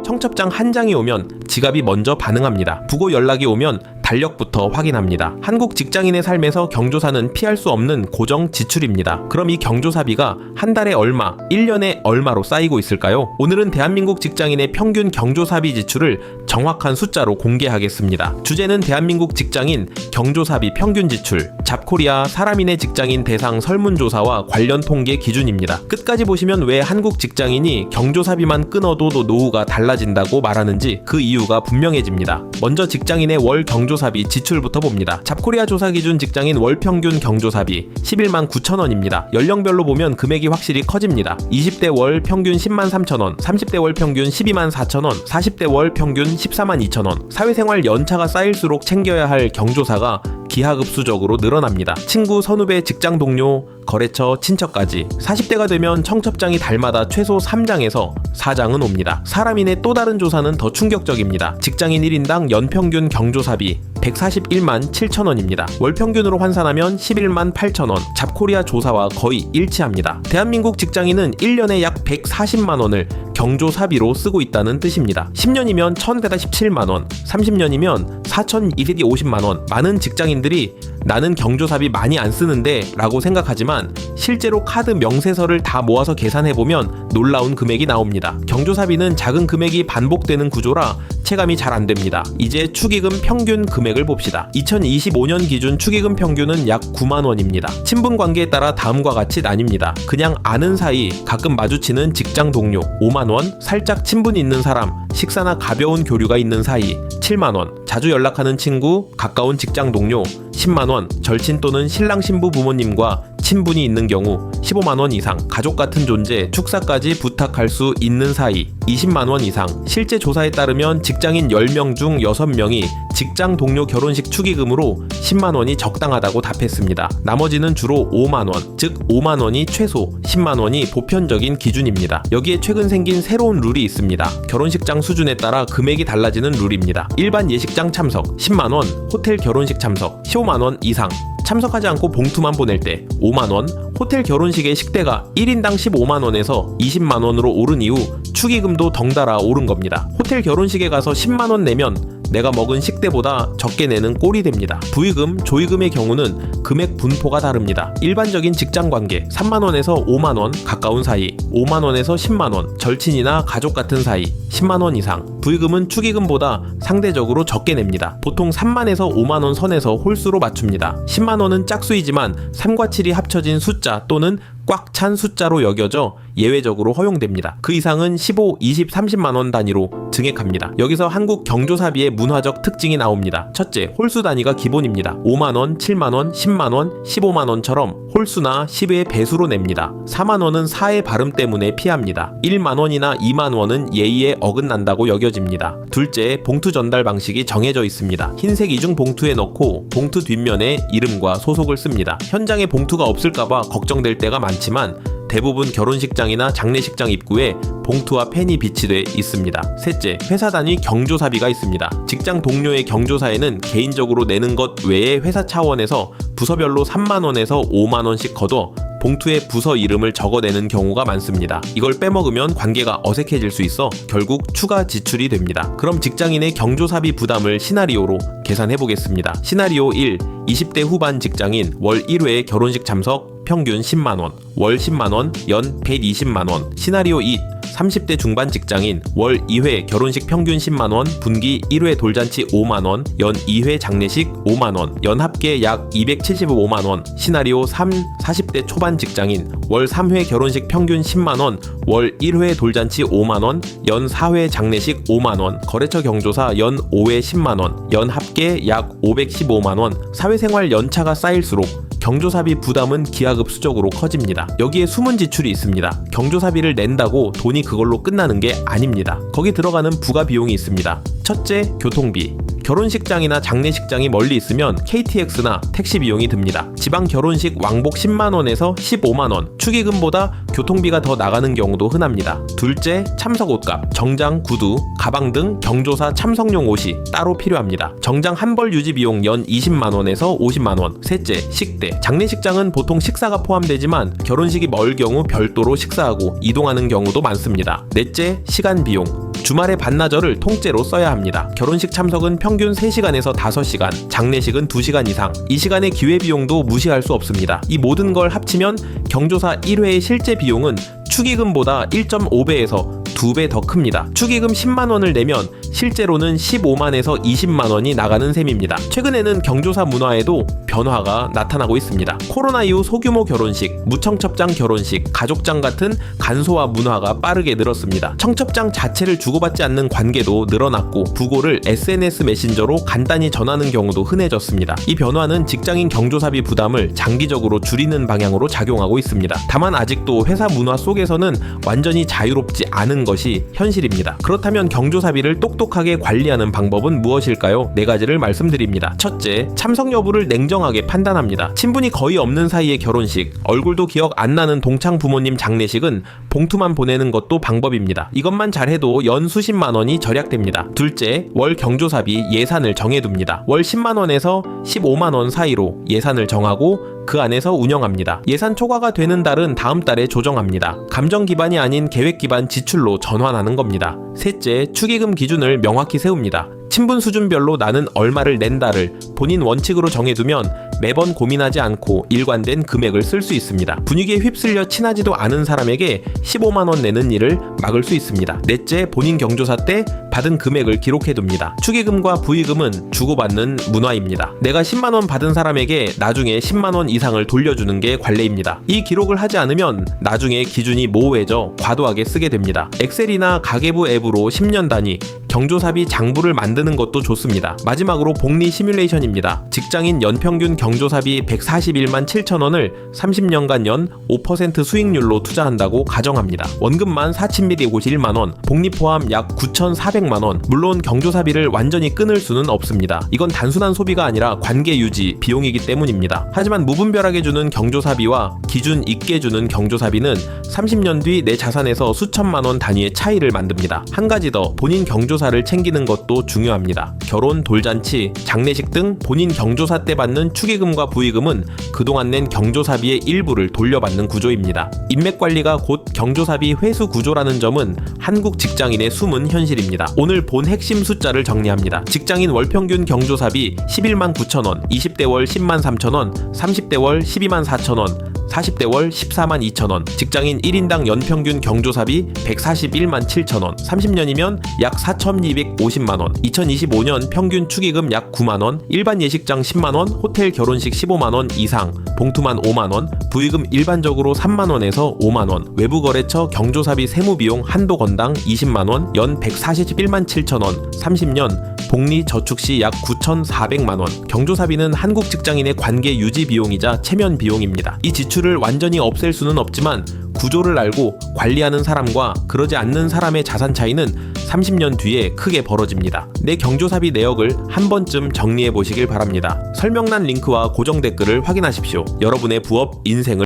청첩장 한 장이 오면 지갑이 먼저 반응합니다. 부고 연락이 오면 달력부터 확인합니다. 한국 직장인의 삶에서 경조사는 피할 수 없는 고정 지출입니다. 그럼 이 경조사비가 한 달에 얼마, 1년에 얼마로 쌓이고 있을까요? 오늘은 대한민국 직장인의 평균 경조사비 지출을 정확한 숫자로 공개하겠습니다. 주제는 대한민국 직장인 경조사비 평균 지출, 잡코리아 사람인의 직장인 대상 설문조사와 관련 통계 기준입니다. 끝까지 보시면 왜 한국 직장인이 경조사비만 끊어도 노후가 달라진다고 말하는지 그 이유가 분명해집니다. 먼저 직장인의 월 경조사비 지출부터 봅니다. 잡코리아 조사 기준 직장인 월 평균 경조사비 11만 9천 원입니다. 연령별로 보면 금액이 확실히 커집니다. 20대 월 평균 10만 3천 원, 30대 월 평균 12만 4천 원, 40대 월 평균 14만 2천 원. 사회생활 연차가 쌓일수록 챙겨야 할 경조사가 기하급수적으로 늘어납니다. 친구, 선후배, 직장 동료, 거래처, 친척까지 40대가 되면 청첩장이 달마다 최소 3장에서 4장은 옵니다. 사람인의 또 다른 조사는 더 충격적입니다. 직장인 1인당 연평균 경조사비 141만 7천 원입니다. 월평균으로 환산하면 11만 8천 원. 잡코리아 조사와 거의 일치합니다. 대한민국 직장인은 1년에 약 140만 원을 경조사비로 쓰고 있다는 뜻입니다. 10년이면 1,117만 원, 30년이면 4,250만 원. 많은 직장인들이 나는 경조사비 많이 안 쓰는데 라고 생각하지만 실제로 카드 명세서를 다 모아서 계산해보면 놀라운 금액이 나옵니다. 경조사비는 작은 금액이 반복되는 구조라 체감이 잘 안됩니다. 이제 축의금 평균 금액을 봅시다. 2025년 기준 축의금 평균은 약 9만 원입니다. 친분 관계에 따라 다음과 같이 나뉩니다. 그냥 아는 사이, 가끔 마주치는 직장 동료 5만 원, 살짝 친분이 있는 사람, 식사나 가벼운 교류가 있는 사이 7만 원, 자주 연락하는 친구, 가까운 직장 동료 10만 원, 절친 또는 신랑 신부 부모님과 친분이 있는 경우 15만 원 이상, 가족 같은 존재, 축사까지 부탁할 수 있는 사이 20만 원 이상. 실제 조사에 따르면 직장인 10명 중 6명이 직장 동료 결혼식 축의금으로 10만 원이 적당하다고 답했습니다. 나머지는 주로 5만 원, 즉 5만 원이 최소, 10만 원이 보편적인 기준입니다. 여기에 최근 생긴 새로운 룰이 있습니다. 결혼식장 수준에 따라 금액이 달라지는 룰입니다. 일반 예식장 참석 10만 원, 호텔 결혼식 참석 15만 원 이상. 참석하지 않고 봉투만 보낼 때 5만원, 호텔 결혼식의 식대가 1인당 15만원에서 20만원으로 오른 이후 축의금도 덩달아 오른 겁니다. 호텔 결혼식에 가서 10만원 내면 내가 먹은 식대보다 적게 내는 꼴이 됩니다. 부의금, 조의금의 경우는 금액 분포가 다릅니다. 일반적인 직장관계 3만원에서 5만원 가까운 사이, 5만원에서 10만원 절친이나 가족 같은 사이 10만원 이상. 부의금은 축의금보다 상대적으로 적게 냅니다. 보통 3만에서 5만원 선에서 홀수로 맞춥니다. 10만원은 짝수이지만 3과 7이 합쳐진 숫자 또는 꽉 찬 숫자로 여겨져 예외적으로 허용됩니다. 그 이상은 15, 20, 30만원 단위로 증액합니다. 여기서 한국 경조사비의 문화적 특징이 나옵니다. 첫째, 홀수 단위가 기본입니다. 5만원, 7만원, 10만원, 15만원처럼 홀수나 10의 배수로 냅니다. 4만원은 4의 발음 때문에 피합니다. 1만원이나 2만원은 예의에 어긋난다고 여겨집니다. 둘째, 봉투 전달 방식이 정해져 있습니다. 흰색 이중 봉투에 넣고 봉투 뒷면에 이름과 소속을 씁니다. 현장에 봉투가 없을까봐 걱정될 때가 많지만 대부분 결혼식장이나 장례식장 입구에 봉투와 펜이 비치돼 있습니다. 셋째, 회사 단위 경조사비가 있습니다. 직장 동료의 경조사에는 개인적으로 내는 것 외에 회사 차원에서 부서별로 3만원에서 5만원씩 걷어 봉투에 부서 이름을 적어내는 경우가 많습니다. 이걸 빼먹으면 관계가 어색해질 수 있어 결국 추가 지출이 됩니다. 그럼 직장인의 경조사비 부담을 시나리오로 계산해보겠습니다. 시나리오 1, 20대 후반 직장인 월 1회 결혼식 참석 평균 10만원, 월 10만원, 연 120만원. 시나리오 2, 30대 중반 직장인 월 2회 결혼식 평균 10만원, 분기 1회 돌잔치 5만원, 연 2회 장례식 5만원, 연 합계 약 275만원. 시나리오 3, 40대 초반 직장인 월 3회 결혼식 평균 10만원, 월 1회 돌잔치 5만원, 연 4회 장례식 5만원, 거래처 경조사 연 5회 10만원, 연 합계 약 515만원. 사회생활 연차가 쌓일수록 경조사비 부담은 기하급수적으로 커집니다. 여기에 숨은 지출이 있습니다. 경조사비를 낸다고 돈이 그걸로 끝나는 게 아닙니다. 거기 들어가는 부가 비용이 있습니다. 첫째, 교통비. 결혼식장이나 장례식장이 멀리 있으면 KTX나 택시 비용이 듭니다. 지방 결혼식 왕복 10만원에서 15만원, 축의금보다 교통비가 더 나가는 경우도 흔합니다. 둘째, 참석 옷값. 정장, 구두, 가방 등 경조사 참석용 옷이 따로 필요합니다. 정장 한 벌 유지 비용 연 20만원에서 50만원. 셋째, 식대. 장례식장은 보통 식사가 포함되지만 결혼식이 멀 경우 별도로 식사하고 이동하는 경우도 많습니다. 넷째, 시간 비용. 주말의 반나절을 통째로 써야 합니다. 결혼식 참석은 평균 3시간에서 5시간, 장례식은 2시간 이상. 이 시간의 기회비용도 무시할 수 없습니다. 이 모든 걸 합치면 경조사 1회의 실제 비용은 축의금보다 1.5배에서 2배 더 큽니다. 축의금 10만원을 내면 실제로는 15만에서 20만원이 나가는 셈입니다. 최근에는 경조사 문화에도 변화가 나타나고 있습니다. 코로나 이후 소규모 결혼식, 무청첩장 결혼식, 가족장 같은 간소화 문화가 빠르게 늘었습니다. 청첩장 자체를 주고받지 않는 관계도 늘어났고 부고를 SNS 메신저로 간단히 전하는 경우도 흔해졌습니다. 이 변화는 직장인 경조사비 부담을 장기적으로 줄이는 방향으로 작용하고 있습니다. 다만 아직도 회사 문화 속에서는 완전히 자유롭지 않은 것이 현실입니다. 그렇다면 경조사비를 똑똑하게 관리하는 방법은 무엇일까요? 4가지를 말씀드립니다. 첫째, 참석 여부를 냉정하게 판단합니다. 친분이 거의 없는 사이의 결혼식, 얼굴도 기억 안 나는 동창 부모님 장례식은 봉투만 보내는 것도 방법입니다. 이것만 잘해도 연 수십만 원이 절약됩니다. 둘째, 월 경조사비 예산을 정해둡니다. 월 10만원에서 15만원 사이로 예산을 정하고 그 안에서 운영합니다. 예산 초과가 되는 달은 다음 달에 조정합니다. 감정 기반이 아닌 계획 기반 지출로 전환하는 겁니다. 셋째, 축의금 기준을 명확히 세웁니다. 친분 수준별로 나는 얼마를 낸다를 본인 원칙으로 정해두면 매번 고민하지 않고 일관된 금액을 쓸 수 있습니다. 분위기에 휩쓸려 친하지도 않은 사람에게 15만원 내는 일을 막을 수 있습니다. 넷째, 본인 경조사 때 받은 금액을 기록해둡니다. 축의금과 부의금은 주고받는 문화입니다. 내가 10만원 받은 사람에게 나중에 10만원 이상을 돌려주는 게 관례입니다. 이 기록을 하지 않으면 나중에 기준이 모호해져 과도하게 쓰게 됩니다. 엑셀이나 가계부 앱으로 10년 단위 경조사비 장부를 만드는 것도 좋습니다. 마지막으로 복리 시뮬레이션입니다. 직장인 연평균 경조사비 141만 7천원을 30년간 연 5% 수익률로 투자한다고 가정합니다. 원금만 4,751만원, 복리 포함 약 9,400만원. 물론 경조사비를 완전히 끊을 수는 없습니다. 이건 단순한 소비가 아니라 관계 유지, 비용이기 때문입니다. 하지만 무분별하게 주는 경조사비와 기준 있게 주는 경조사비는 30년 뒤 내 자산에서 수천만원 단위의 차이를 만듭니다. 한 가지 더, 본인 경조사를 챙기는 것도 중요합니다. 결혼, 돌잔치, 장례식 등 본인 경조사 때 받는 축의금과 부의금은 그동안 낸 경조사비의 일부를 돌려받는 구조입니다. 인맥관리가 곧 경조사비 회수 구조라는 점은 한국 직장인의 숨은 현실입니다. 오늘 본 핵심 숫자를 정리합니다. 직장인 월평균 경조사비 11만 9천원, 20대 월 10만 3천원, 30대 월 12만 4천원, 40대 월 14만 2천원, 직장인 1인당 연평균 경조사비 141만 7천원, 30년이면 약 4,250만원, 2025년 평균 축의금 약 9만원, 일반 예식장 10만원, 호텔 결혼식 15만원 이상, 봉투만 5만원, 부의금 일반적으로 3만원에서 5만원, 외부거래처 경조사비 세무비용 한도 건당 20만원, 연 141만 7천원, 30년, 복리 저축시 약 9,400만원. 경조사비는 한국 직장인의 관계 유지 비용이자 체면 비용입니다. 이 지출을 완전히 없앨 수는 없지만 구조를 알고 관리하는 사람과 그러지 않는 사람의 자산 차이는 30년 뒤에 크게 벌어집니다. 내 경조사비 내역을 한 번쯤 정리해 보시길 바랍니다. 설명란 링크와 고정 댓글을 확인하십시오. 여러분의 부업 인생을